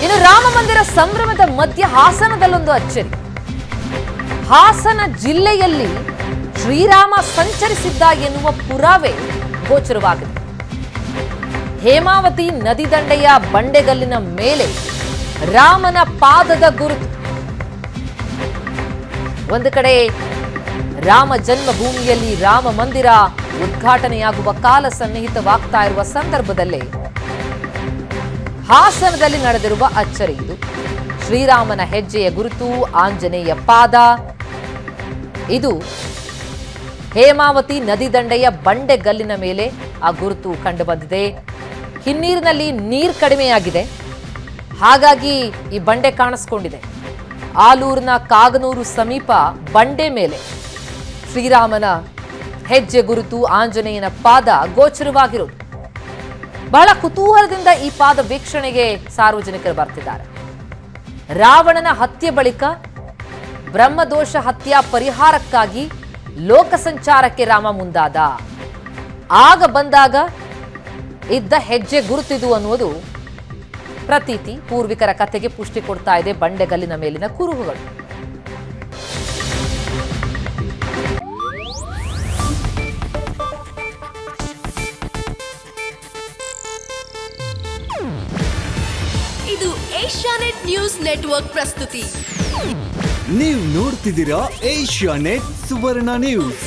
ಇನ್ನು ರಾಮ ಮಂದಿರ ಸಂಭ್ರಮದ ಮಧ್ಯೆ ಹಾಸನದಲ್ಲೊಂದು ಅಚ್ಚರಿ. ಹಾಸನ ಜಿಲ್ಲೆಯಲ್ಲಿ ಶ್ರೀರಾಮ ಸಂಚರಿಸಿದ್ದ ಎನ್ನುವ ಪುರಾವೆ ಗೋಚರವಾಗಿದೆ. ಹೇಮಾವತಿ ನದಿ ದಂಡೆಯ ಬಂಡೆಗಲ್ಲಿನ ಮೇಲೆ ರಾಮನ ಪಾದದ ಗುರುತು. ಒಂದು ಕಡೆ ರಾಮ ಜನ್ಮಭೂಮಿಯಲ್ಲಿ ರಾಮ ಮಂದಿರ ಉದ್ಘಾಟನೆಯಾಗುವ ಕಾಲ ಸನ್ನಿಹಿತವಾಗ್ತಾ ಇರುವ ಸಂದರ್ಭದಲ್ಲೇ ಹಾಸನದಲ್ಲಿ ನಡೆದಿರುವ ಅಚ್ಚರಿ ಇದು. ಶ್ರೀರಾಮನ ಹೆಜ್ಜೆಯ ಗುರುತು, ಆಂಜನೇಯ ಪಾದ. ಇದು ಹೇಮಾವತಿ ನದಿ ದಂಡೆಯ ಬಂಡೆಗಲ್ಲಿನ ಮೇಲೆ ಆ ಗುರುತು ಕಂಡು ಬಂದಿದೆ. ಹಿನ್ನೀರಿನಲ್ಲಿ ನೀರು ಕಡಿಮೆಯಾಗಿದೆ, ಹಾಗಾಗಿ ಈ ಬಂಡೆ ಕಾಣಿಸ್ಕೊಂಡಿದೆ. ಆಲೂರಿನ ಕಾಗನೂರು ಸಮೀಪ ಬಂಡೆ ಮೇಲೆ ಶ್ರೀರಾಮನ ಹೆಜ್ಜೆ ಗುರುತು, ಆಂಜನೇಯನ ಪಾದ ಗೋಚರವಾಗಿರುವುದು. ಬಹಳ ಕುತೂಹಲದಿಂದ ಈ ಪಾದ ವೀಕ್ಷಣೆಗೆ ಸಾರ್ವಜನಿಕರು ಬರ್ತಿದ್ದಾರೆ. ರಾವಣನ ಹತ್ಯೆ ಬಳಿಕ ಬ್ರಹ್ಮದೋಷ ಹತ್ಯಾ ಪರಿಹಾರಕ್ಕಾಗಿ ಲೋಕ ಸಂಚಾರಕ್ಕೆ ರಾಮ ಮುಂದಾದ. ಆಗ ಬಂದಾಗ ಇದ್ದ ಹೆಜ್ಜೆ ಗುರುತಿದು ಅನ್ನುವುದು ಪ್ರತೀತಿ. ಪೂರ್ವಿಕರ ಕಥೆಗೆ ಪುಷ್ಟಿ ಕೊಡ್ತಾ ಇದೆ ಬಂಡೆಗಲ್ಲಿನ ಮೇಲಿನ ಕುರುಹುಗಳು. ಇದು ಏಷ್ಯಾನೆಟ್ ನ್ಯೂಸ್ ನೆಟ್ವರ್ಕ್ ಪ್ರಸ್ತುತಿ. ನೀವು ನೋಡ್ತಿದ್ದೀರಾ ಏಷ್ಯಾನೆಟ್ ಸುವರ್ಣ ನ್ಯೂಸ್.